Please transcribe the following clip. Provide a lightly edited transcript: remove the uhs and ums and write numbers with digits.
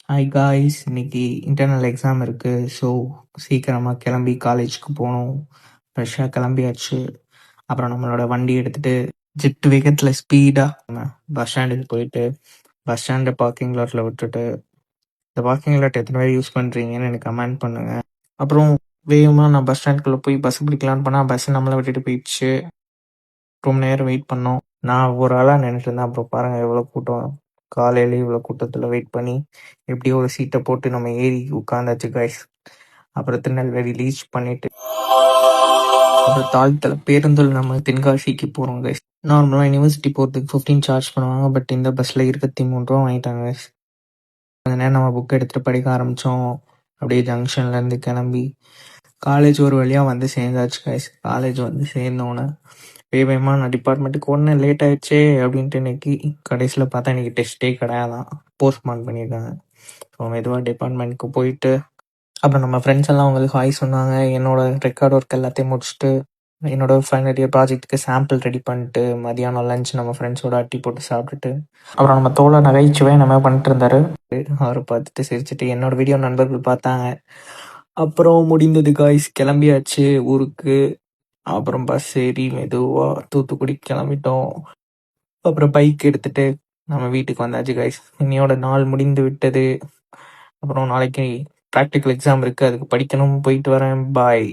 Hi guys, இன்னைக்கு internal exam இருக்கு. So சீக்கிரமாக கிளம்பி காலேஜுக்கு போகணும். ஃப்ரெஷ்ஷாக கிளம்பியாச்சு. அப்புறம் நம்மளோட வண்டி எடுத்துட்டு ஜெட் வேகத்தில் ஸ்பீடாக நம்ம பஸ் ஸ்டாண்டுக்கு போயிட்டு பஸ் ஸ்டாண்டை பார்க்கிங் லாட்டில் விட்டுட்டு, இந்த பார்க்கிங் லாட் எத்தனை பேர் யூஸ் பண்ணுறீங்கன்னு எனக்கு கமெண்ட் பண்ணுங்க. அப்புறம் வேகமாக நான் பஸ் ஸ்டாண்டுக்குள்ளே போய் பஸ் பிடிக்கலான்னு போனால் பஸ் நம்மளை விட்டுட்டு போயிடுச்சு. ரொம்ப நேரம் வெயிட் பண்ணோம். நான் ஒரு ஆளாக நின்றுட்டு இருந்தேன். அப்புறம் பாருங்கள் எவ்வளோ கூட்டம். காலையிலேயே இவ்வளோ கூட்டத்தில் வெயிட் பண்ணி எப்படியோ ஒரு சீட்டை போட்டு நம்ம ஏறி உட்காந்தாச்சு கைஸ். அப்புறம் திருநெல்வேலி ரீச் பண்ணிட்டு அப்புறம் தாழ்த்தல பேருந்தில் நம்ம தென்காசிக்கு போகிறோம் கைஸ். நார்மலாக யூனிவர்சிட்டி போகிறதுக்கு 15 சார்ஜ் பண்ணுவாங்க. பட் இந்த பஸ்ஸில் 23 ரூபா வாங்கிட்டாங்க கைஸ். கொஞ்ச நேரம் நம்ம புக் எடுத்துகிட்டு படிக்க ஆரம்பித்தோம். அப்படியே ஜங்ஷன்லேருந்து கிளம்பி காலேஜ் ஒரு வழியாக வந்து சேர்ந்தாச்சு கைஸ். காலேஜ் வந்து சேர்ந்தோன்னே வேகமாக நான் டிபார்ட்மெண்ட்டுக்கு ஒன்று லேட் ஆயிடுச்சே அப்படின்ட்டு இன்னைக்கு கடைசியில் பார்த்தா இன்னைக்கு டெஸ்ட்டே கிடையாதான், போஸ்ட்மார்க் பண்ணியிருக்காங்க. ஸோ மெதுவாக டிபார்ட்மெண்ட்டுக்கு போயிட்டு அப்புறம் நம்ம ஃப்ரெண்ட்ஸ் எல்லாம் அவங்களுக்கு ஹாய் சொன்னாங்க. என்னோட ரெக்கார்ட் ஒர்க் எல்லாத்தையும் முடிச்சுட்டு என்னோட ஃபைனல் இயர் ப்ராஜெக்ட்டுக்கு சாம்பிள் ரெடி பண்ணிட்டு மதியானம் லஞ்ச் நம்ம ஃப்ரெண்ட்ஸோட அட்டி போட்டு சாப்பிட்டுட்டு அப்புறம் நம்ம தோலை நகைச்சுவை நம்ம பண்ணிட்டு இருந்தாரு. அவரை பார்த்துட்டு சிரிச்சுட்டு என்னோட வீடியோ நண்பர்கள் பார்த்தாங்க. அப்புறம் முடிந்தது காய்ஸ், கிளம்பியாச்சு ஊருக்கு. அப்புறம் பஸ் ஏறி மெதுவாக தூத்துக்குடி கிளம்பிட்டோம். அப்புறம் பைக் எடுத்துட்டு நம்ம வீட்டுக்கு வந்தாச்சு கைஸ். இன்னையோட நாள் முடிந்து விட்டது. அப்புறம் நாளைக்கு ப்ராக்டிக்கல் எக்ஸாம் இருக்குது, அதுக்கு படிக்கணும். போயிட்டு வரேன். பாய்.